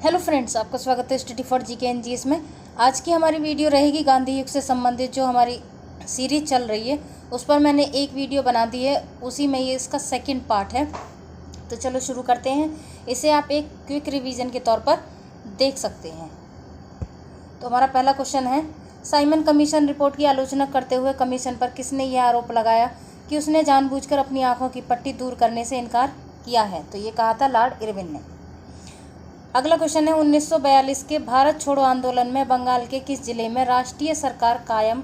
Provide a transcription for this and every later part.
Hello friends, आपका स्वागत है study for GK and GS में। आज की हमारी वीडियो रहेगी गांधी युग से संबंधित जो हमारी सीरीज चल रही है उस पर मैंने एक वीडियो बना दी है, उसी में ये इसका सेकंड पार्ट है। तो चलो शुरू करते हैं। इसे आप एक क्विक रिवीजन के तौर पर देख सकते हैं। तो हमारा पहला क्वेश्चन है, साइमन कमीशन रिपोर्ट की आलोचना करते हुए कमीशन पर किसने यह आरोप लगाया कि उसने जानबूझकर अपनी आंखों की पट्टी दूर करने से इनकार किया है? तो ये कहा था लॉर्ड इरविन ने। अगला क्वेश्चन है, 1942 के भारत छोड़ो आंदोलन में बंगाल के किस जिले में राष्ट्रीय सरकार कायम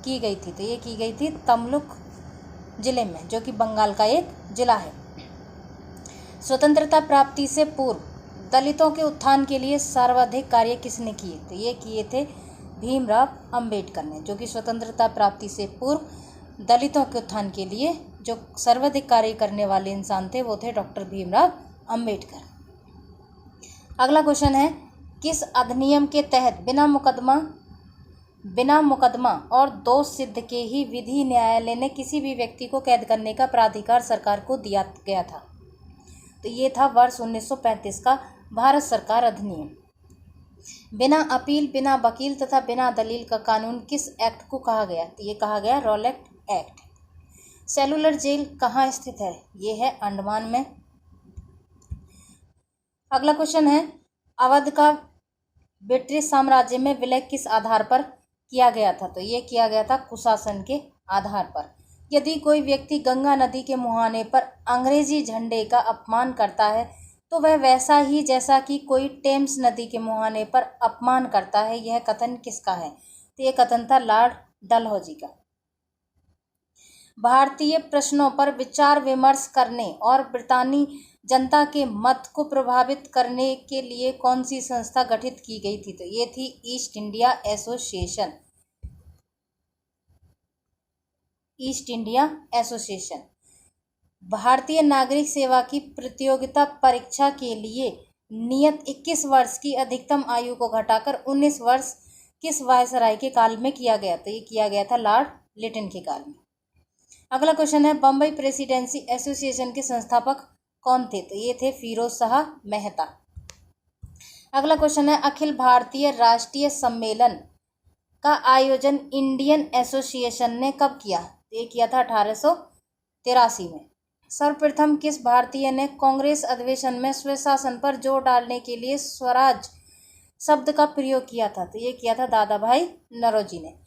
की गई थी? तो ये की गई थी तमलुक जिले में, जो कि बंगाल का एक जिला है। स्वतंत्रता प्राप्ति से पूर्व दलितों के उत्थान के लिए सर्वाधिक कार्य किसने किए? तो ये किए थे भीमराव अंबेडकर ने, जो कि स्वतंत्रता प्राप्ति से पूर्व दलितों के उत्थान के लिए जो सर्वाधिक कार्य करने वाले इंसान थे वो थे डॉक्टर भीमराव अंबेडकर। अगला क्वेश्चन है, किस अधिनियम के तहत बिना मुकदमा और दोष सिद्ध के ही विधि न्यायालय ने किसी भी व्यक्ति को कैद करने का प्राधिकार सरकार को दिया गया था? तो ये था वर्ष 1935 का भारत सरकार अधिनियम। बिना अपील, बिना वकील तथा बिना दलील का कानून किस एक्ट को कहा गया? तो ये कहा गया रॉलेट एक्ट। सेलुलर जेल कहाँ स्थित है? ये है अंडमान में। अगला क्वेश्चन है, अवध का ब्रिटिश साम्राज्य में विलय किस आधार पर किया गया था? तो ये किया गया था कुशासन के आधार पर। यदि कोई व्यक्ति गंगा नदी के मुहाने पर अंग्रेजी झंडे का अपमान करता है तो वह वैसा ही जैसा कि कोई टेम्स नदी के मुहाने पर अपमान करता है। यह कथन किसका है? तो यह कथन था लॉर्ड डलहौजी का। भारतीय प्रश्नों पर विचार विमर्श करने और ब्रितानी जनता के मत को प्रभावित करने के लिए कौन सी संस्था गठित की गई थी? तो ये थी east India association. East India association. भारतीय नागरिक सेवा की प्रतियोगिता परीक्षा के लिए नियत 21 वर्ष की अधिकतम आयु को घटाकर 19 वर्ष किस वायसराय के काल में किया गया? तो ये किया गया था लॉर्ड लिटन के काल में। अगला क्वेश्चन है, बम्बई प्रेसिडेंसी एसोसिएशन के संस्थापक कौन थे? तो ये थे फिरोज शाह मेहता। अगला क्वेश्चन है, अखिल भारतीय राष्ट्रीय सम्मेलन का आयोजन इंडियन एसोसिएशन ने कब किया? तो ये किया था 1883 में। सर्वप्रथम किस भारतीय ने कांग्रेस अधिवेशन में स्वशासन पर जोर डालने के लिए स्वराज शब्द का प्रयोग किया था? तो ये किया था दादा भाई नौरोजी ने।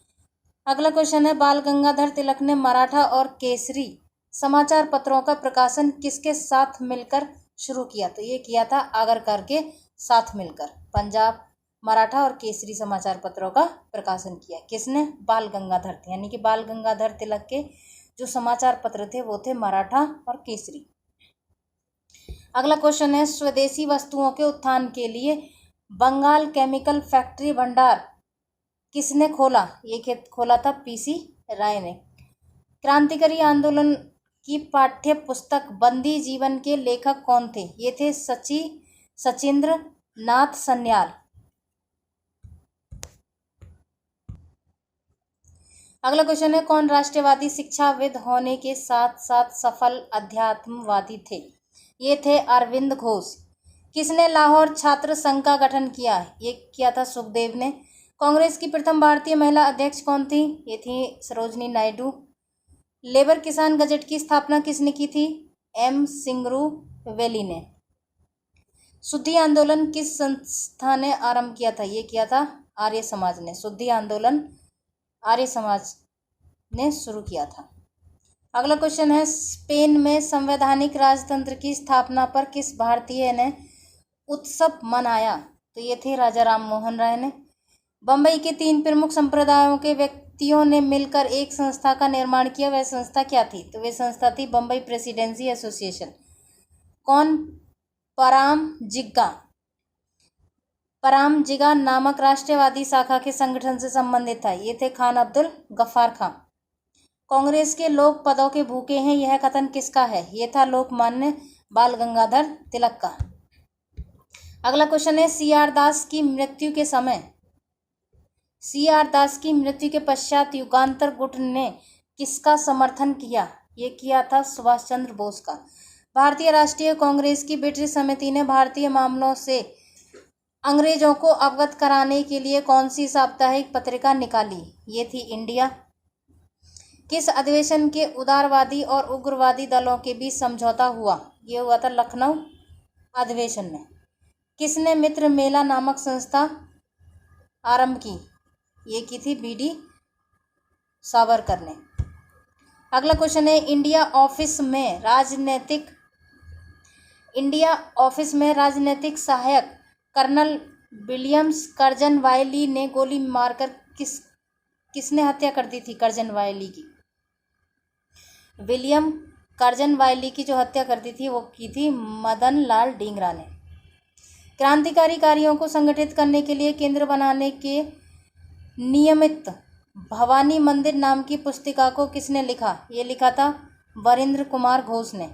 अगला क्वेश्चन है, बाल गंगाधर तिलक ने मराठा और केसरी समाचार पत्रों का प्रकाशन किसके साथ मिलकर शुरू किया? तो ये किया था आगरकर के साथ मिलकर पंजाब मराठा और केसरी समाचार पत्रों का प्रकाशन किया। किसने? बाल गंगाधर थे, यानी कि बाल गंगाधर तिलक के जो समाचार पत्र थे वो थे मराठा और केसरी। अगला क्वेश्चन है, स्वदेशी वस्तुओं के उत्थान के लिए बंगाल केमिकल फैक्ट्री भंडार किसने खोला? ये खोला था पीसी राय ने। क्रांतिकारी आंदोलन की पाठ्य पुस्तक बंदी जीवन के लेखक कौन थे? ये थे सचिंद्र नाथ सन्याल। अगला क्वेश्चन है, कौन राष्ट्रवादी शिक्षाविद होने के साथ साथ सफल अध्यात्मवादी थे? ये थे अरविंद घोष। किसने लाहौर छात्र संघ का गठन किया? ये किया था सुखदेव ने। कांग्रेस की प्रथम भारतीय महिला अध्यक्ष कौन थी? ये थी सरोजनी नायडू। लेबर किसान गजट की स्थापना किसने की थी? एम सिंगरू वेली ने। शुद्धि आंदोलन किस संस्था ने आरंभ किया था? ये किया था आर्य समाज ने। शुद्धि आंदोलन आर्य समाज ने शुरू किया था। अगला क्वेश्चन है, स्पेन में संवैधानिक राजतंत्र की स्थापना पर किस भारतीय ने उत्सव मनाया? तो ये थे राजा राम मोहन राय ने। बम्बई के 3 प्रमुख संप्रदायों के व्यक्तियों ने मिलकर एक संस्था का निर्माण किया, वह संस्था क्या थी? तो वह संस्था थी बम्बई प्रेसिडेंसी एसोसिएशन। कौन परामजिगा नामक राष्ट्रवादी शाखा के संगठन से संबंधित था? ये थे खान अब्दुल गफ्फार खां। कांग्रेस के लोग पदों के भूखे हैं, यह कथन किसका है? ये था लोकमान्य बाल गंगाधर तिलक का। अगला क्वेश्चन है, सी आर दास की मृत्यु के पश्चात युगांतर गुट ने किसका समर्थन किया? ये किया था सुभाष चंद्र बोस का। भारतीय राष्ट्रीय कांग्रेस की ब्रिटिश समिति ने भारतीय मामलों से अंग्रेजों को अवगत कराने के लिए कौन सी साप्ताहिक पत्रिका निकाली? ये थी इंडिया। किस अधिवेशन के उदारवादी और उग्रवादी दलों के बीच समझौता हुआ? ये हुआ था लखनऊ अधिवेशन में। किसने मित्र मेला नामक संस्था आरंभ की? ये की थी बीडी सावरकर ने। अगला क्वेश्चन है, इंडिया ऑफिस में राजनीतिक सहायक कर्नल विलियम्स कर्जनवाइली ने गोली मारकर किसने हत्या कर दी थी कर्जनवाइली की? विलियम कर्जनवाइली की जो हत्या कर दी थी वो की थी मदन लाल डींगरा ने। क्रांतिकारी कार्यों को संगठित करने के लिए केंद्र बनाने के नियमित भवानी मंदिर नाम की पुस्तिका को किसने लिखा? ये लिखा था वरिंद्र कुमार घोष ने।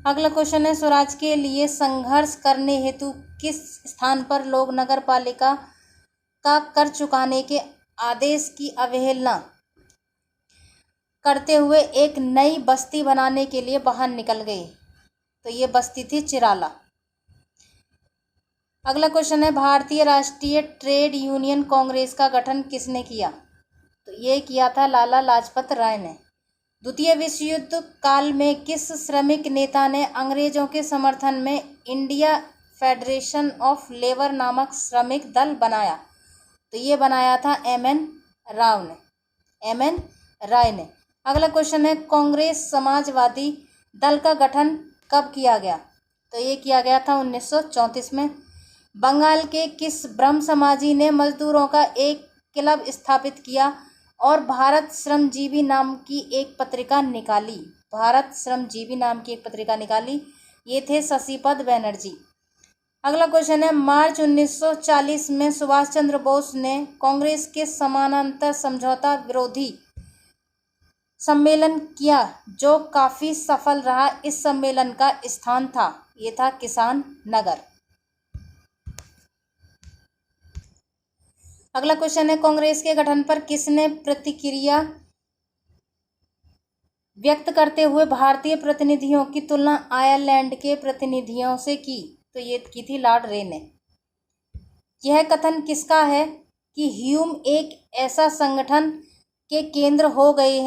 अगला क्वेश्चन है, स्वराज के लिए संघर्ष करने हेतु किस स्थान पर लोग नगर पालिका का कर चुकाने के आदेश की अवहेलना करते हुए एक नई बस्ती बनाने के लिए बाहर निकल गए? तो ये बस्ती थी चिराला। अगला क्वेश्चन है, भारतीय राष्ट्रीय ट्रेड यूनियन कांग्रेस का गठन किसने किया? तो ये किया था लाला लाजपत राय ने। द्वितीय विश्व युद्ध काल में किस श्रमिक नेता ने अंग्रेजों के समर्थन में इंडिया फेडरेशन ऑफ लेबर नामक श्रमिक दल बनाया? तो ये बनाया था एम.एन. राय ने। अगला क्वेश्चन है, कांग्रेस समाजवादी दल का गठन कब किया गया? तो ये किया गया था 1934 में। बंगाल के किस ब्रह्म समाजी ने मजदूरों का एक क्लब स्थापित किया और भारत श्रमजीवी नाम की एक पत्रिका निकाली? ये थे शशिपद बैनर्जी। अगला क्वेश्चन है, मार्च 1940 में सुभाष चंद्र बोस ने कांग्रेस के समानांतर समझौता विरोधी सम्मेलन किया जो काफी सफल रहा। इस सम्मेलन का स्थान था? ये था किसान नगर। अगला क्वेश्चन है, कांग्रेस के गठन पर किसने प्रतिक्रिया व्यक्त करते हुए भारतीय प्रतिनिधियों की तुलना आयरलैंड के प्रतिनिधियों से की? तो ये की थी लॉर्ड रे ने। यह कथन किसका है कि ह्यूम एक ऐसे संगठन के केंद्र हो गए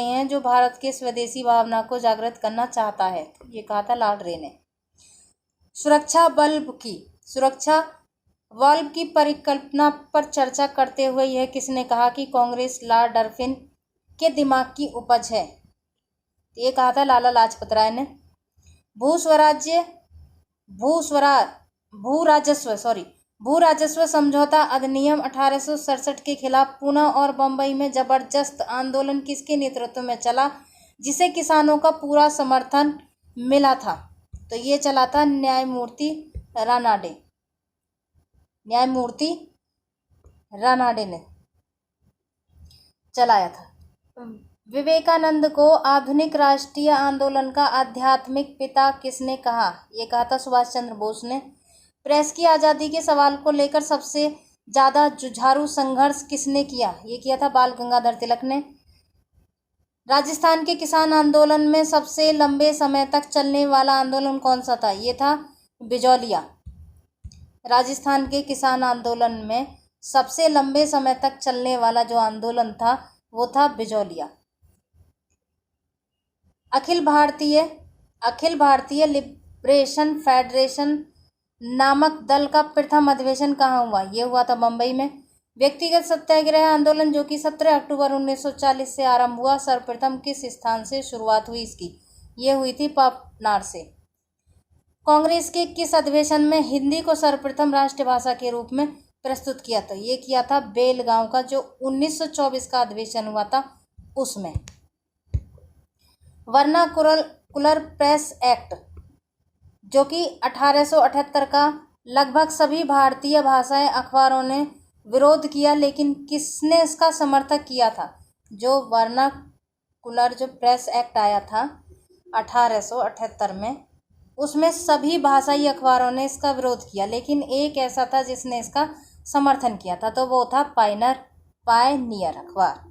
हैं जो भारत के स्वदेशी भावना को जागृत करना चाहता है? ये कहा था लॉर्ड रे ने। सुरक्षा बल्ब की परिकल्पना पर चर्चा करते हुए यह किसने कहा कि कांग्रेस लॉर्ड डरफिन के दिमाग की उपज है? ये कहा था लाला लाजपत राय ने। भू राजस्व समझौता अधिनियम 1867 के खिलाफ पुणे और बंबई में जबरदस्त आंदोलन किसके नेतृत्व में चला जिसे किसानों का पूरा समर्थन मिला था? तो ये चला था न्यायमूर्ति रानाडे ने चलाया था। विवेकानंद को आधुनिक राष्ट्रीय आंदोलन का आध्यात्मिक पिता किसने कहा? ये कहा था सुभाष चंद्र बोस ने। प्रेस की आज़ादी के सवाल को लेकर सबसे ज़्यादा जुझारू संघर्ष किसने किया? ये किया था बाल गंगाधर तिलक ने। राजस्थान के किसान आंदोलन में सबसे लंबे समय तक चलने वाला आंदोलन कौन सा था? ये था बिजौलिया। राजस्थान के किसान आंदोलन में सबसे लंबे समय तक चलने वाला जो आंदोलन था वो था बिजौलिया। अखिल भारतीय लिबरेशन फेडरेशन नामक दल का प्रथम अधिवेशन कहाँ हुआ? ये हुआ था बंबई में। व्यक्तिगत सत्याग्रह आंदोलन जो कि 17 अक्टूबर 1940 से आरंभ हुआ, सर्वप्रथम किस स्थान से शुरुआत हुई इसकी? ये हुई थी पापनार से। कांग्रेस के किस अधिवेशन में हिंदी को सर्वप्रथम राष्ट्रभाषा के रूप में प्रस्तुत किया था? ये किया था बेलगांव का जो 1924 का अधिवेशन हुआ था उसमें। वर्नाकुलर प्रेस एक्ट जो कि 1878 का लगभग सभी भारतीय भाषाएं अखबारों ने विरोध किया, लेकिन किसने इसका समर्थन किया था? जो वर्नाकुलर जो प्रेस एक्ट आया था 1878 में, उसमें सभी भाषाई अखबारों ने इसका विरोध किया, लेकिन एक ऐसा था जिसने इसका समर्थन किया था, तो वो था पायनियर अखबार।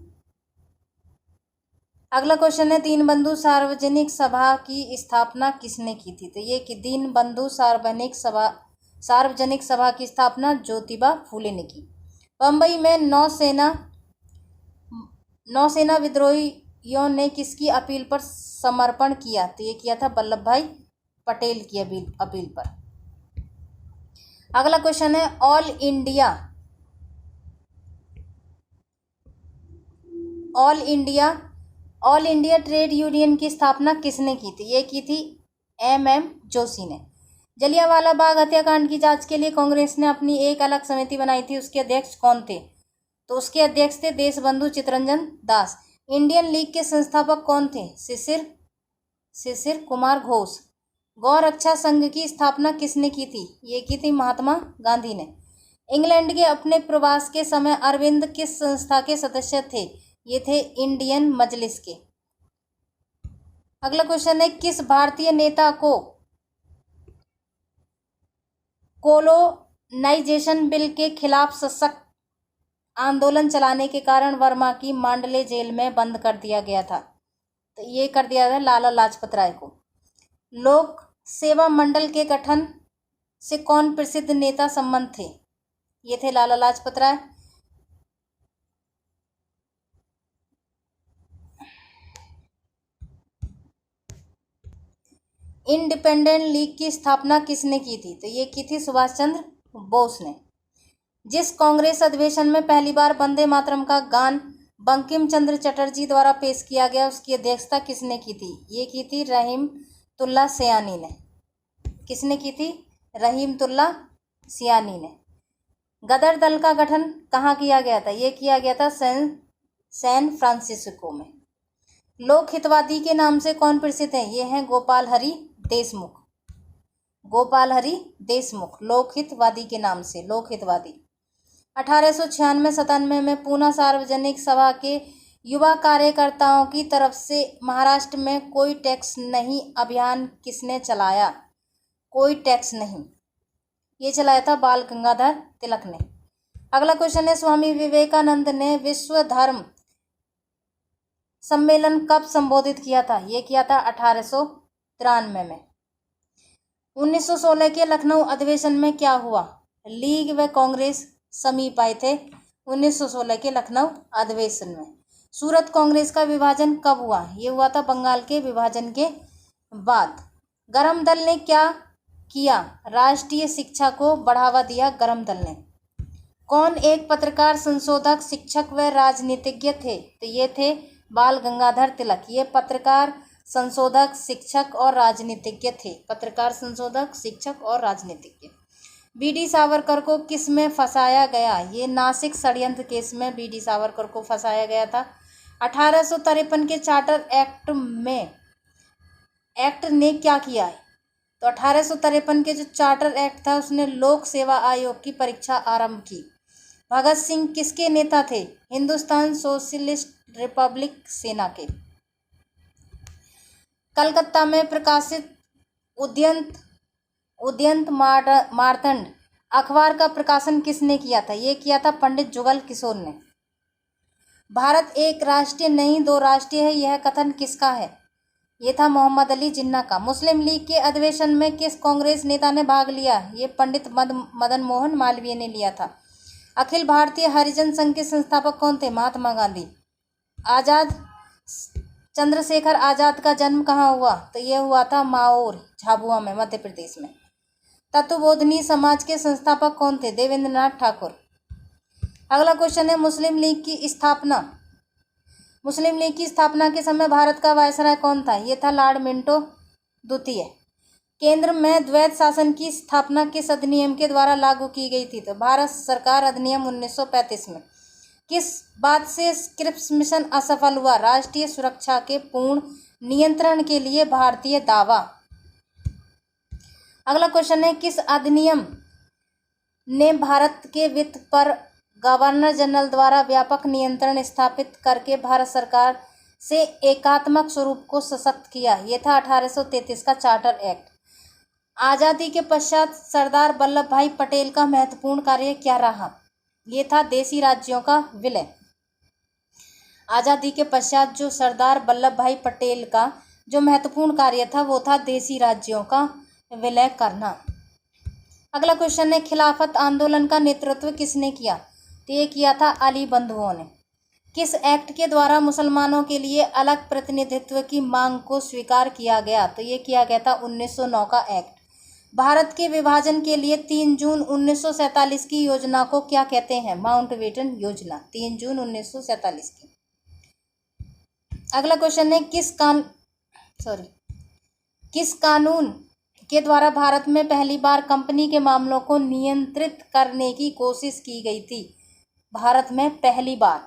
अगला क्वेश्चन है दीनबंधु सार्वजनिक सभा की स्थापना किसने की थी? तो ये कि दीनबंधु सार्वजनिक सभा की स्थापना ज्योतिबा फूले ने की। बम्बई में नौसेना विद्रोहियों ने किसकी अपील पर समर्पण किया? तो ये किया था वल्लभ भाई पटेल की अपील पर। अगला क्वेश्चन है ऑल इंडिया ट्रेड यूनियन की स्थापना किसने की थी? ये की थी एम जोशी ने। जलियांवाला बाग हत्याकांड की जांच के लिए कांग्रेस ने अपनी एक अलग समिति बनाई थी, उसके अध्यक्ष कौन थे? तो उसके अध्यक्ष थे देशबंधु चित्तरंजन दास। इंडियन लीग के संस्थापक कौन थे? शिशिर कुमार घोष। गौ रक्षा संघ की स्थापना किसने की थी? ये की थी महात्मा गांधी ने। इंग्लैंड के अपने प्रवास के समय अरविंद किस संस्था के सदस्य थे? ये थे इंडियन मजलिस के। अगला क्वेश्चन है किस भारतीय नेता को कोलोनाइजेशन बिल के खिलाफ सशक्त आंदोलन चलाने के कारण वर्मा की मांडले जेल में बंद कर दिया गया था? तो ये कर दिया था लाला लाजपत राय को। लोक सेवा मंडल के गठन से कौन प्रसिद्ध नेता संबंध थे? ये थे लाला लाजपत राय। इंडिपेंडेंट लीग की स्थापना किसने की थी? तो ये की थी सुभाष चंद्र बोस ने। जिस कांग्रेस अधिवेशन में पहली बार वंदे मातरम का गान बंकिम चंद्र चटर्जी द्वारा पेश किया गया, उसकी अध्यक्षता किसने की थी? ये की थी रहीमतुल्ला सयानी ने। किसने की थी? रहीमतुल्ला सयानी ने। गदर दल का गठन कहाँ किया गया था? ये किया गया था सैन फ्रांसिस्को में। लोक हितवादी के नाम से कौन प्रसिद्ध है? ये हैं गोपाल हरि देशमुख। लोकहितवादी के नाम से लोकहितवादी। 1896-97 में पूना सार्वजनिक सभा के युवा कार्यकर्ताओं की तरफ से महाराष्ट्र में कोई टैक्स नहीं अभियान किसने चलाया? कोई टैक्स नहीं, ये चलाया था बाल गंगाधर तिलक ने। अगला क्वेश्चन है स्वामी विवेकानंद ने विश्व धर्म सम्मेलन कब संबोधित किया था? ये किया था 1893 में। 1916 के लखनऊ अधिवेशन में क्या हुआ? लीग व कांग्रेस समीप आए थे 1916 के लखनऊ अधिवेशन में। सूरत कांग्रेस का विभाजन कब हुआ? ये हुआ था बंगाल के विभाजन के बाद। गरम दल ने क्या किया? राष्ट्रीय शिक्षा को बढ़ावा दिया गरम दल ने। कौन एक पत्रकार, संशोधक, शिक्षक व राजनीतिज्ञ थे? तो ये थे बाल गंगाधर तिलक। ये पत्रकार, संशोधक, शिक्षक और राजनीतिज्ञ थे। पत्रकार, संशोधक, शिक्षक और राजनीतिज्ञ। बीडी सावरकर को किस में फंसाया गया? ये नासिक षड्यंत्र केस में बीडी सावरकर को फंसाया गया था। 1853 के चार्टर एक्ट ने क्या किया है? तो 1853 के जो चार्टर एक्ट था उसने लोक सेवा आयोग की परीक्षा आरंभ की। भगत सिंह किसके नेता थे? हिंदुस्तान सोशलिस्ट रिपब्लिक सेना के। कलकत्ता में प्रकाशित उद्यंत मार्तंड अखबार का प्रकाशन किसने किया था? ये किया था पंडित जुगल किशोर ने। भारत एक राष्ट्रीय नहीं दो राष्ट्रीय है, यह कथन किसका है? ये था मोहम्मद अली जिन्ना का। मुस्लिम लीग के अधिवेशन में किस कांग्रेस नेता ने भाग लिया? ये पंडित मदन मोहन मालवीय ने लिया था। अखिल भारतीय हरिजन संघ के संस्थापक कौन थे? महात्मा गांधी। चंद्रशेखर आजाद का जन्म कहाँ हुआ? तो यह हुआ था माओर, झाबुआ में, मध्य प्रदेश में। तत्वबोधनी समाज के संस्थापक कौन थे? देवेंद्रनाथ ठाकुर। अगला क्वेश्चन है मुस्लिम लीग की स्थापना के समय भारत का वायसराय कौन था? ये था लॉर्ड मिंटो द्वितीय। केंद्र में द्वैत शासन की स्थापना किस अधिनियम के द्वारा लागू की गई थी? तो भारत सरकार अधिनियम 1935 में। किस बात से क्रिप्स मिशन असफल हुआ? राष्ट्रीय सुरक्षा के पूर्ण नियंत्रण के लिए भारतीय दावा। अगला क्वेश्चन है किस अधिनियम ने भारत के वित्त पर गवर्नर जनरल द्वारा व्यापक नियंत्रण स्थापित करके भारत सरकार से एकात्मक स्वरूप को सशक्त किया? ये था 1833 का चार्टर एक्ट। आज़ादी के पश्चात सरदार वल्लभ भाई पटेल का महत्वपूर्ण कार्य क्या रहा? ये था देशी राज्यों का विलय। आज़ादी के पश्चात जो सरदार वल्लभ भाई पटेल का जो महत्वपूर्ण कार्य था वो था देशी राज्यों का विलय करना। अगला क्वेश्चन है, खिलाफत आंदोलन का नेतृत्व किसने किया? तो ये किया था अली बंधुओं ने। किस एक्ट के द्वारा मुसलमानों के लिए अलग प्रतिनिधित्व की मांग को स्वीकार किया गया? तो ये किया गया था 1909 का एक्ट। भारत के विभाजन के लिए 3 जून 1947 की योजना को क्या कहते हैं? माउंटबेटन योजना, 3 जून 1947 की। अगला क्वेश्चन है, किस कानून के द्वारा भारत में पहली बार कंपनी के मामलों को नियंत्रित करने की कोशिश की गई थी? भारत में पहली बार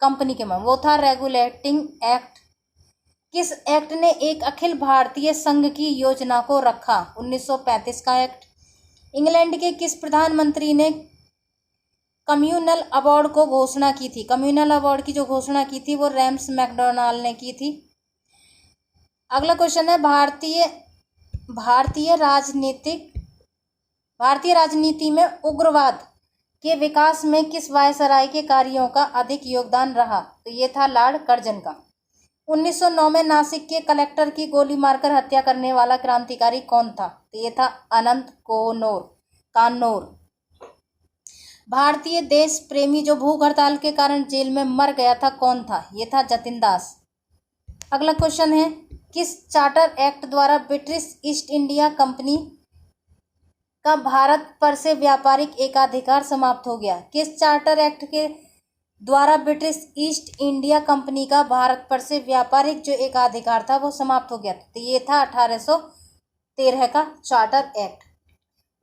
कंपनी के मामले, वो था रेगुलेटिंग एक्ट। किस एक्ट ने एक अखिल भारतीय संघ की योजना को रखा? 1935 का एक्ट। इंग्लैंड के किस प्रधानमंत्री ने कम्युनल अवार्ड को घोषणा की थी? कम्युनल अवार्ड की जो घोषणा की थी वो रैम्स मैकडॉनल्ड ने की थी। अगला क्वेश्चन है, भारतीय राजनीति में उग्रवाद के विकास में किस वायसराय के कार्यों का अधिक योगदान रहा? तो ये था लॉर्ड कर्जन का। 1909 में नासिक के कलेक्टर की गोली मारकर हत्या करने वाला क्रांतिकारी कौन था? तो ये था अनंत कानौर। भारतीय देश प्रेमी जो भूख हड़ताल के कारण जेल में मर गया था कौन था? ये था जतिन दास। अगला क्वेश्चन है, किस चार्टर एक्ट द्वारा ब्रिटिश ईस्ट इंडिया कंपनी का भारत पर से व्यापारिक एकाधिकार समाप्त हो गया? किस चार्टर एक्ट के द्वारा ब्रिटिश ईस्ट इंडिया कंपनी का भारत पर से व्यापारिक जो एकाधिकार था वो समाप्त हो गया? तो ये था 1813 का चार्टर एक्ट।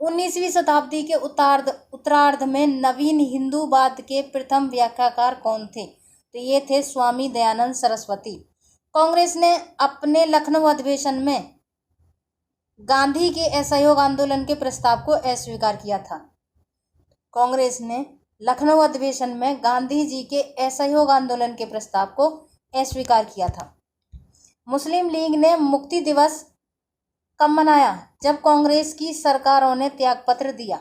19वीं शताब्दी के उत्तरार्ध में नवीन हिंदूवाद के प्रथम व्याख्याकार कौन थे? तो ये थे स्वामी दयानंद सरस्वती। कांग्रेस ने अपने लखनऊ अधिवेशन में गांधी के असहयोग आंदोलन के प्रस्ताव को अस्वीकार किया था। कांग्रेस ने लखनऊ अधिवेशन में गांधी जी के असहयोग आंदोलन के प्रस्ताव को अस्वीकार किया था। मुस्लिम लीग ने मुक्ति दिवस कब मनाया? जब कांग्रेस की सरकारों ने त्यागपत्र दिया।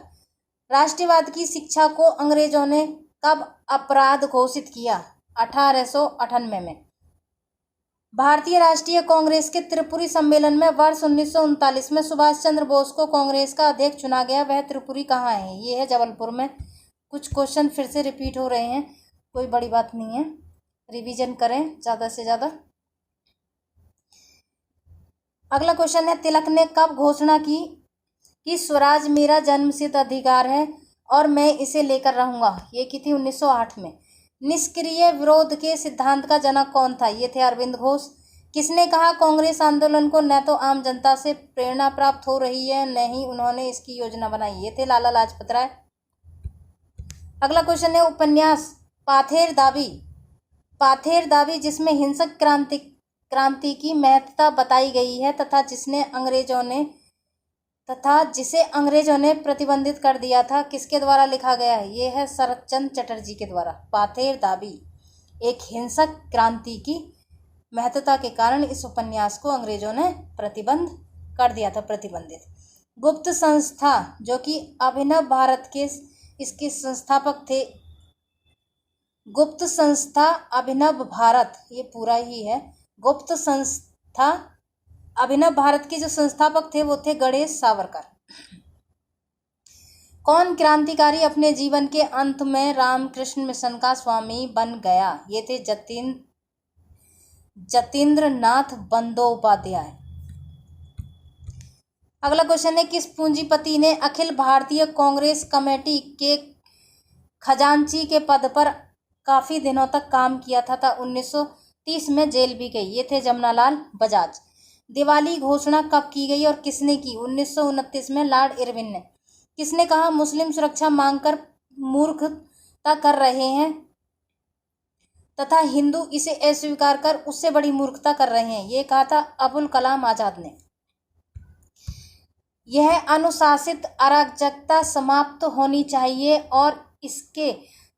राष्ट्रवाद की शिक्षा को अंग्रेजों ने कब अपराध घोषित किया? 1898 में। भारतीय राष्ट्रीय कांग्रेस के त्रिपुरी सम्मेलन में वर्ष 1939 में सुभाष चंद्र बोस को कांग्रेस का अध्यक्ष चुना गया। वह त्रिपुरी कहाँ है? ये है जबलपुर में। कुछ क्वेश्चन फिर से रिपीट हो रहे हैं, कोई बड़ी बात नहीं है, रिवीजन करें ज़्यादा से ज़्यादा। अगला क्वेश्चन है, तिलक ने कब घोषणा की कि स्वराज मेरा जन्मसिद्ध अधिकार है और मैं इसे लेकर रहूंगा? ये की थी 1908 में। निष्क्रिय विरोध के सिद्धांत का जनक कौन था? ये थे अरविंद घोष। किसने कहा कांग्रेस आंदोलन को न तो आम जनता से प्रेरणा प्राप्त हो रही है न ही उन्होंने इसकी योजना बनाई? ये थे लाला लाजपत राय। अगला क्वेश्चन है, उपन्यास पाथेर दावी जिसमें हिंसक क्रांति की महत्ता बताई गई है तथा जिसे अंग्रेजों ने प्रतिबंधित कर दिया था, किसके द्वारा लिखा गया है? ये है शरत चंद्र चटर्जी के द्वारा। पाथेर दावी एक हिंसक क्रांति की महत्ता के कारण इस उपन्यास को अंग्रेजों ने प्रतिबंध कर दिया था, प्रतिबंधित। गुप्त संस्था जो कि अभिनव भारत के इसके संस्थापक थे। गुप्त संस्था अभिनव भारत, ये पूरा ही है। गुप्त संस्था अभिनव भारत के जो संस्थापक थे वो थे गणेश सावरकर। कौन क्रांतिकारी अपने जीवन के अंत में रामकृष्ण मिशन का स्वामी बन गया? ये थे जतीन्द्र नाथ बंदोपाध्याय। अगला क्वेश्चन है, किस पूंजीपति ने अखिल भारतीय कांग्रेस कमेटी के खजांची के पद पर काफी दिनों तक काम किया था 1930 में जेल भी गई? ये थे जमनालाल बजाज। दिवाली घोषणा कब की गई और किसने की? 1929 में लॉर्ड इरविन ने। किसने कहा मुस्लिम सुरक्षा मांगकर मूर्खता कर रहे हैं तथा हिंदू इसे अस्वीकार कर उससे बड़ी मूर्खता कर रहे हैं? ये कहा था अबुल कलाम आजाद ने। यह अनुशासित अराजकता समाप्त होनी चाहिए और इसके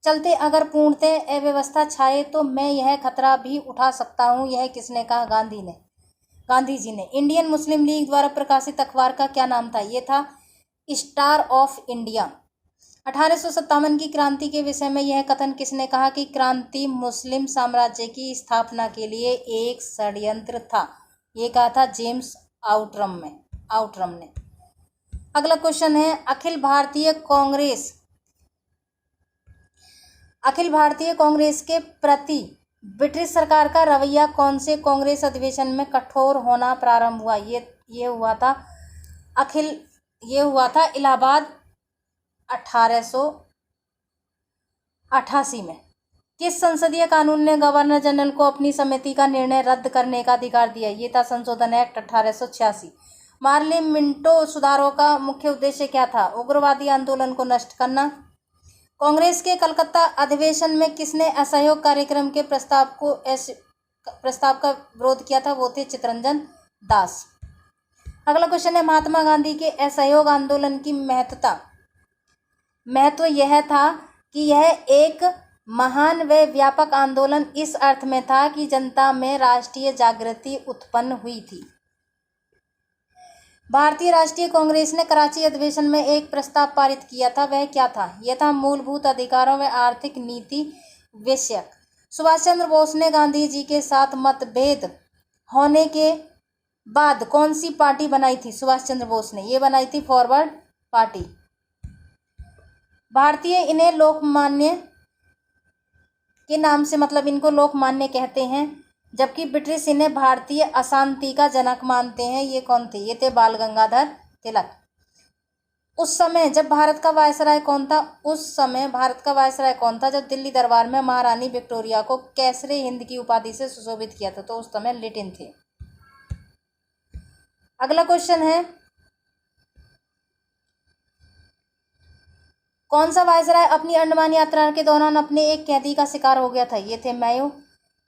चलते अगर पूर्णतः अव्यवस्था छाए तो मैं यह खतरा भी उठा सकता हूँ। यह किसने कहा? गांधी जी ने। इंडियन मुस्लिम लीग द्वारा प्रकाशित अखबार का क्या नाम था? ये था स्टार ऑफ इंडिया। 1857 की क्रांति के विषय में यह कथन किसने कहा कि क्रांति मुस्लिम साम्राज्य की स्थापना के लिए एक षड्यंत्र था? ये कहा था जेम्स आउटरम ने। अगला क्वेश्चन है, अखिल भारतीय कांग्रेस के प्रति ब्रिटिश सरकार का रवैया कौन से कांग्रेस अधिवेशन में कठोर होना प्रारंभ हुआ? ये हुआ था इलाहाबाद 1888 में। किस संसदीय कानून ने गवर्नर जनरल को अपनी समिति का निर्णय रद्द करने का अधिकार दिया? ये था संशोधन एक्ट 1886। मार्ली मिंटो सुधारों का मुख्य उद्देश्य क्या था? उग्रवादी आंदोलन को नष्ट करना। कांग्रेस के कलकत्ता अधिवेशन में किसने असहयोग कार्यक्रम के प्रस्ताव का विरोध किया था? वो थे चित्तरंजन दास। अगला क्वेश्चन है, महात्मा गांधी के असहयोग आंदोलन की महत्व यह था कि यह एक महान व व्यापक आंदोलन इस अर्थ में था कि जनता में राष्ट्रीय जागृति उत्पन्न हुई थी। भारतीय राष्ट्रीय कांग्रेस ने कराची अधिवेशन में एक प्रस्ताव पारित किया था, वह क्या था? यह था मूलभूत अधिकारों व आर्थिक नीति विषयक। सुभाष चंद्र बोस ने गांधी जी के साथ मतभेद होने के बाद कौन सी पार्टी बनाई थी? सुभाष चंद्र बोस ने, ये बनाई थी फॉरवर्ड पार्टी। भारतीय इन्हें लोकमान्य के नाम से, मतलब इनको लोकमान्य कहते हैं, जबकि ब्रिटिश इन्हें भारतीय अशांति का जनक मानते हैं। ये कौन थे? ये थे बाल गंगाधर तिलक। उस समय भारत का वायसराय कौन था जब दिल्ली दरबार में महारानी विक्टोरिया को कैसरे हिंद की उपाधि से सुशोभित किया था? तो उस समय लिटिन थे। अगला क्वेश्चन है, कौन सा वायसराय अपनी अंडमान यात्रा के दौरान अपने एक कैदी का शिकार हो गया था? ये थे मैयो।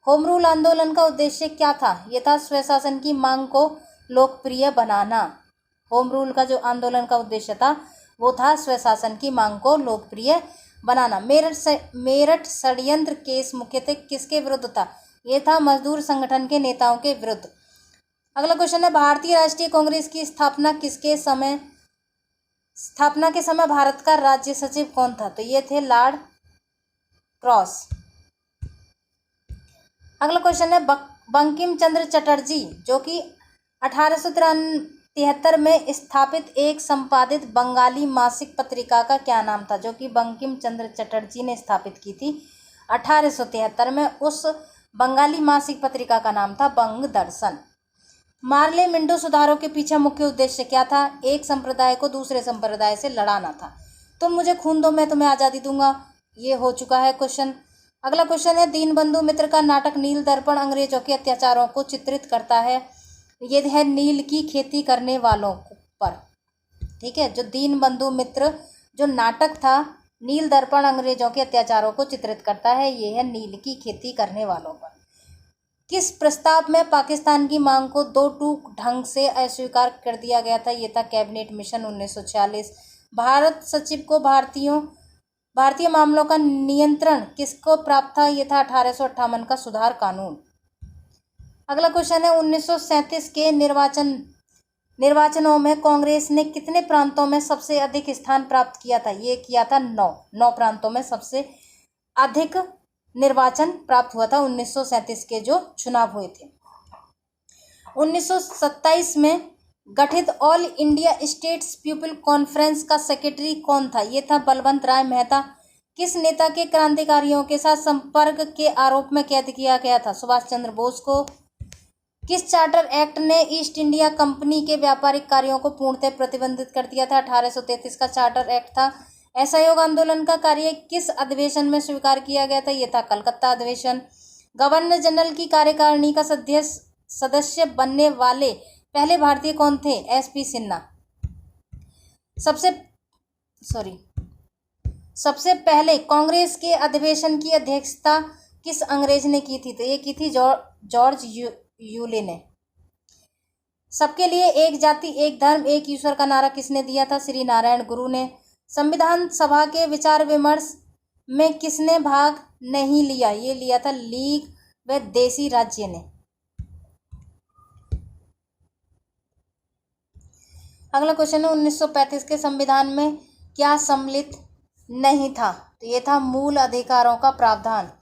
होम रूल आंदोलन का उद्देश्य क्या था? यह था स्वशासन की मांग को लोकप्रिय बनाना। होम रूल का जो आंदोलन का उद्देश्य था वो था स्वशासन की मांग को लोकप्रिय बनाना। मेरठ षड्यंत्र केस मुख्यतः किसके विरुद्ध था? यह था मजदूर संगठन के नेताओं के विरुद्ध। अगला क्वेश्चन है, भारतीय राष्ट्रीय कांग्रेस की स्थापना के समय भारत का राज्य सचिव कौन था? तो ये थे लॉर्ड क्रॉस। अगला क्वेश्चन है, बंकिम चंद्र चटर्जी जो कि 1873 में स्थापित एक संपादित बंगाली मासिक पत्रिका का क्या नाम था? जो कि बंकिम चंद्र चटर्जी ने स्थापित की थी 1873 में। उस बंगाली मासिक पत्रिका का नाम था बंग दर्शन। मार्ले मिंटो सुधारों के पीछे मुख्य उद्देश्य क्या था? एक संप्रदाय को दूसरे संप्रदाय से लड़ाना था। तुम मुझे खून दो मैं तुम्हें आज़ादी दूंगा, ये हो चुका है क्वेश्चन। अगला क्वेश्चन है, दीनबंधु मित्र का नाटक नील दर्पण अंग्रेजों के अत्याचारों को चित्रित करता है। ये है नील की खेती करने वालों पर। ठीक है, जो दीनबंधु मित्र जो नाटक था नील दर्पण अंग्रेजों के अत्याचारों को चित्रित करता है, ये है नील की खेती करने वालों पर। किस प्रस्ताव में पाकिस्तान की मांग को दो टूक ढंग से अस्वीकार कर दिया गया था? ये था कैबिनेट मिशन 1946। भारत सचिव को भारतीय मामलों का नियंत्रण किसको प्राप्त था? ये था 1858 का सुधार कानून। अगला क्वेश्चन है, 1937 के निर्वाचनों में कांग्रेस ने कितने प्रांतों में सबसे अधिक स्थान प्राप्त किया था? ये किया था 9 प्रांतों में सबसे अधिक निर्वाचन प्राप्त हुआ था 1937 के जो चुनाव हुए थे। 1927 में गठित all India states people conference का सेक्रेटरी कौन था? ये था बलवंत राय मेहता। किस नेता के क्रांतिकारियों के साथ संपर्क के आरोप में कैद किया गया था? सुभाष चंद्र बोस को। किस चार्टर एक्ट ने ईस्ट इंडिया कंपनी के व्यापारिक कार्यों को पूर्णतः प्रतिबंधित कर दिया था? 1833 का चार्टर एक्ट था। असहयोग आंदोलन का कार्य किस अधिवेशन में स्वीकार किया गया था? यह था कलकत्ता अधिवेशन। गवर्नर जनरल की कार्यकारिणी का सदस्य बनने वाले पहले भारतीय कौन थे? एसपी सिन्हा। सबसे पहले कांग्रेस के अधिवेशन की अध्यक्षता किस अंग्रेज ने की थी? तो ये की थी जॉर्ज यूले ने। सबके लिए एक जाति एक धर्म एक ईश्वर का नारा किसने दिया था? श्री नारायण गुरु ने। संविधान सभा के विचार विमर्श में किसने भाग नहीं लिया? ये लिया था लीग व देसी राज्य ने। अगला क्वेश्चन है, 1935 के संविधान में क्या सम्मिलित नहीं था। तो ये था मूल अधिकारों का प्रावधान।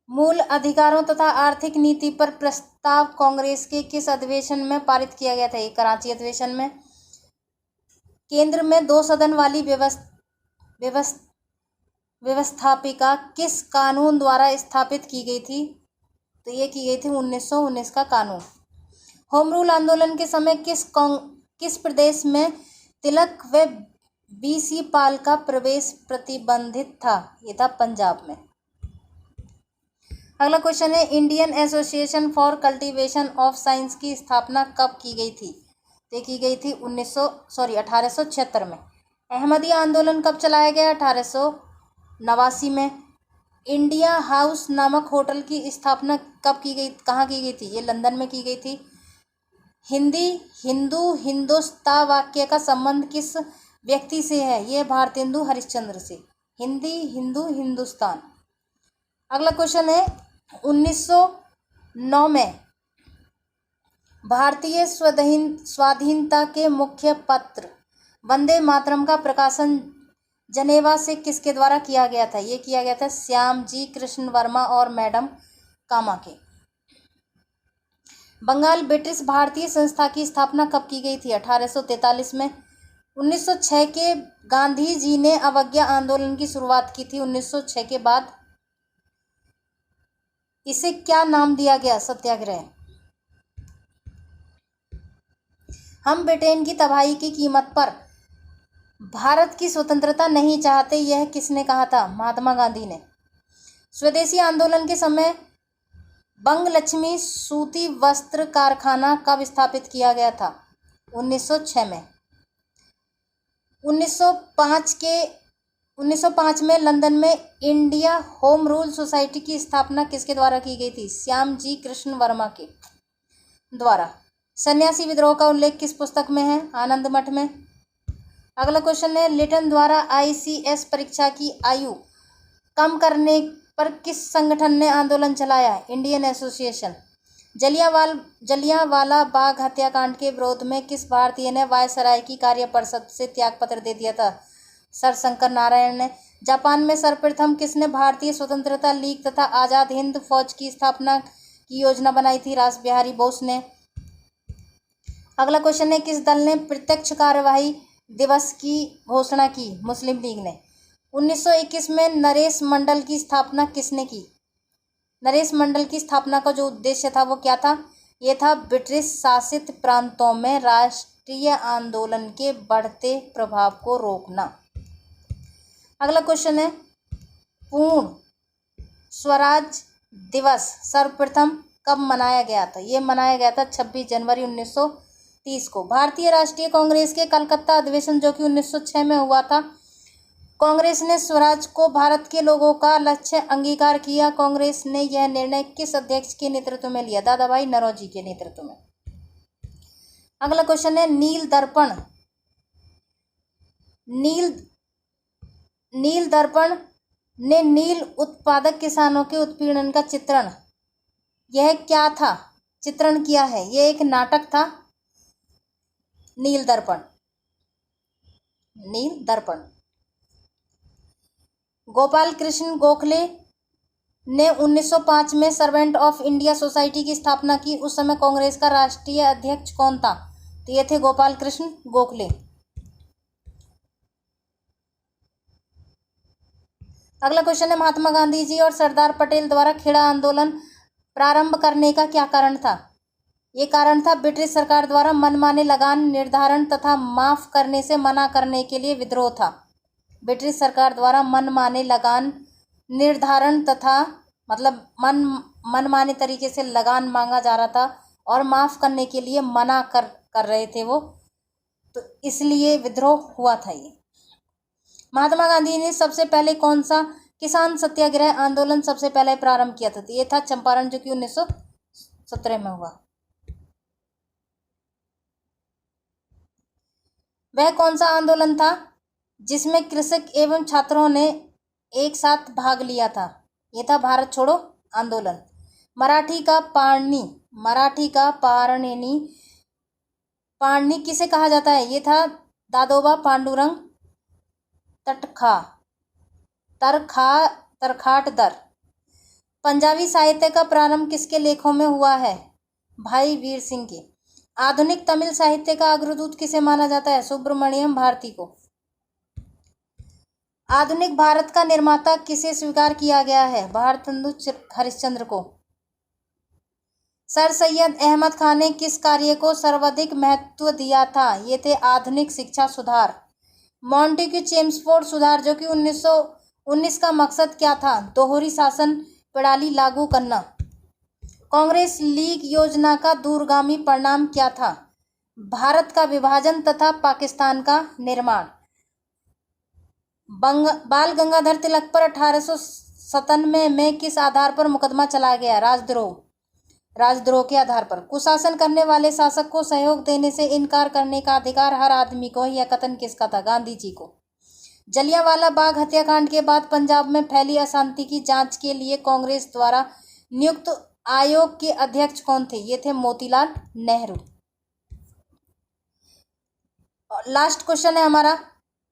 मूल अधिकारों तथा आर्थिक नीति पर प्रस्ताव कांग्रेस के किस अधिवेशन में पारित किया गया था? ये कराची अधिवेशन में। केंद्र में 2 सदन वाली व्यवस्थापिका किस कानून द्वारा स्थापित की गई थी? तो ये की गई थी 1919 का कानून। होम रूल आंदोलन के समय किस प्रदेश में तिलक व बीसी पाल का प्रवेश प्रतिबंधित था? ये था पंजाब में। अगला क्वेश्चन है, Indian association for cultivation of science की स्थापना कब की गई थी? ये की गई थी 1876 में। अहमदिया आंदोलन कब चलाया गया? 1889 में। इंडिया हाउस नामक होटल की स्थापना कब की गई, कहाँ की गई थी? ये लंदन में की गई थी। हिंदू हिंदुस्तान वाक्य का संबंध किस व्यक्ति से है? ये भारतेंदु हरिश्चंद्र से। हिंदू हिंदुस्तान। अगला क्वेश्चन है, 1909 में भारतीय स्वाधीनता के मुख्य पत्र वंदे मातरम का प्रकाशन जनेवा से किसके द्वारा किया गया था? ये किया गया था श्याम जी कृष्ण वर्मा और मैडम कामा के। बंगाल ब्रिटिश भारतीय संस्था की स्थापना कब की गई थी? 1843 में। 1906 के गांधी जी ने अवज्ञा आंदोलन की शुरुआत की थी। 1906 के बाद इसे क्या नाम दिया गया? सत्याग्रह। हम ब्रिटेन की तबाही की कीमत पर भारत की स्वतंत्रता नहीं चाहते, यह किसने कहा था? महात्मा गांधी ने। स्वदेशी आंदोलन के समय बंगलक्ष्मी सूती वस्त्र कारखाना कब स्थापित किया गया था? 1906 में। 1905 में लंदन में इंडिया होम रूल सोसाइटी की स्थापना किसके द्वारा की गई थी? श्याम जी कृष्ण वर्मा के द्वारा। सन्यासी विद्रोह का उल्लेख किस पुस्तक में है? आनंद मठ में। अगला क्वेश्चन है, लिटन द्वारा ICS परीक्षा की आयु कम करने पर किस संगठन ने आंदोलन चलाया? Indian association. जलियांवाला बाग हत्याकांड के विरोध में किस भारतीय ने वायसराय की कार्य परिषद से त्यागपत्र दे दिया था? सर शंकर नारायण ने। जापान में सर्वप्रथम किसने भारतीय स्वतंत्रता लीग तथा आजाद हिंद फौज की स्थापना की योजना बनाई थी? रास बिहारी बोस ने। अगला क्वेश्चन है, किस दल ने प्रत्यक्ष कार्यवाही दिवस की घोषणा की? मुस्लिम लीग ने। 1921 में नरेश मंडल की स्थापना किसने की? नरेश मंडल की स्थापना का जो उद्देश्य था वो क्या था? ये था ब्रिटिश शासित प्रांतों में राष्ट्रीय आंदोलन के बढ़ते प्रभाव को रोकना। अगला क्वेश्चन है, पूर्ण स्वराज दिवस सर्वप्रथम कब मनाया गया था? ये मनाया गया था 26 जनवरी 1930 को। भारतीय राष्ट्रीय कांग्रेस के कलकत्ता अधिवेशन जो कि 1906 में हुआ था, कांग्रेस ने स्वराज को भारत के लोगों का लक्ष्य अंगीकार किया। कांग्रेस ने यह निर्णय किस अध्यक्ष के नेतृत्व में लिया? दादा भाई नौरोजी के नेतृत्व में। अगला क्वेश्चन है, नील दर्पण ने नील उत्पादक किसानों के उत्पीड़न का चित्रण, यह क्या था? चित्रण किया है। यह एक नाटक था, नील दर्पण। गोपाल कृष्ण गोखले ने 1905 में सर्वेंट ऑफ इंडिया सोसाइटी की स्थापना की। उस समय कांग्रेस का राष्ट्रीय अध्यक्ष कौन था? तो ये थे गोपाल कृष्ण गोखले। अगला क्वेश्चन है, महात्मा गांधी जी और सरदार पटेल द्वारा खेड़ा आंदोलन प्रारंभ करने का क्या कारण था? ये कारण था ब्रिटिश सरकार द्वारा मनमाने लगान निर्धारण तथा माफ करने से मना करने के लिए विद्रोह था। ब्रिटिश सरकार द्वारा मनमाने लगान निर्धारण तथा मतलब मनमाने तरीके से लगान मांगा जा रहा था और माफ करने के लिए मना कर रहे थे वो, तो इसलिए विद्रोह हुआ था ये। महात्मा गांधी ने सबसे पहले कौन सा किसान सत्याग्रह आंदोलन सबसे पहले प्रारंभ किया था? तो ये था चंपारण जो कि 1917 में हुआ। वह कौन सा आंदोलन था जिसमें कृषक एवं छात्रों ने एक साथ भाग लिया था? ये था भारत छोड़ो आंदोलन। मराठी का पाणिनि किसे कहा जाता है? ये था दादोबा पांडुरंग तटखा तरखाट दर। पंजाबी साहित्य का प्रारंभ किसके लेखों में हुआ है? भाई वीर सिंह के। आधुनिक तमिल साहित्य का अग्रदूत किसे माना जाता है? सुब्रमण्यम भारती को। आधुनिक भारत का निर्माता किसे स्वीकार किया गया है? भारतेंदु हरिश्चंद्र को। सर सैयद अहमद खान ने किस कार्य को सर्वाधिक महत्व दिया था? ये थे आधुनिक शिक्षा सुधार। मॉन्टेग्यू चेम्सफोर्ड सुधार जो कि 1919 का मकसद क्या था? दोहरी शासन प्रणाली लागू करना। कांग्रेस लीग योजना का दूरगामी परिणाम क्या था? भारत का विभाजन तथा पाकिस्तान का निर्माण। बाल गंगाधर तिलक पर 1897 में किस आधार पर मुकदमा चला गया? राजद्रोह के आधार पर। कुशासन करने वाले शासक को सहयोग देने से इनकार करने का अधिकार हर आदमी को। यह कथन किसका था? गांधी जी को। जलियांवाला बाग हत्याकांड के बाद पंजाब में फैली अशांति की जांच के लिए कांग्रेस द्वारा नियुक्त आयोग के अध्यक्ष कौन थे? ये थे मोतीलाल नेहरू। लास्ट क्वेश्चन है हमारा,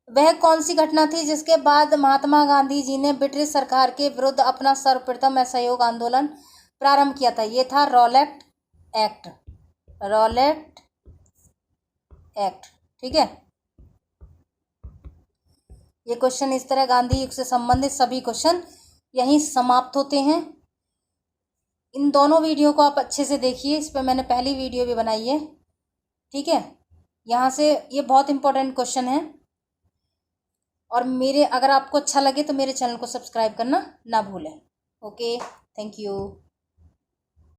वह कौन सी घटना थी जिसके बाद महात्मा गांधी जी ने ब्रिटिश सरकार के विरुद्ध अपना सर्वप्रथम असहयोग आंदोलन प्रारंभ किया था? ये था रॉलेट एक्ट। ठीक है, ये क्वेश्चन इस तरह गांधी युग से संबंधित सभी क्वेश्चन यहीं समाप्त होते हैं। इन दोनों वीडियो को आप अच्छे से देखिए, इस पर मैंने पहली वीडियो भी बनाई है। ठीक है, यहाँ से ये बहुत इंपॉर्टेंट क्वेश्चन है। और अगर आपको अच्छा लगे तो मेरे चैनल को सब्सक्राइब करना ना भूलें। Okay, thank you.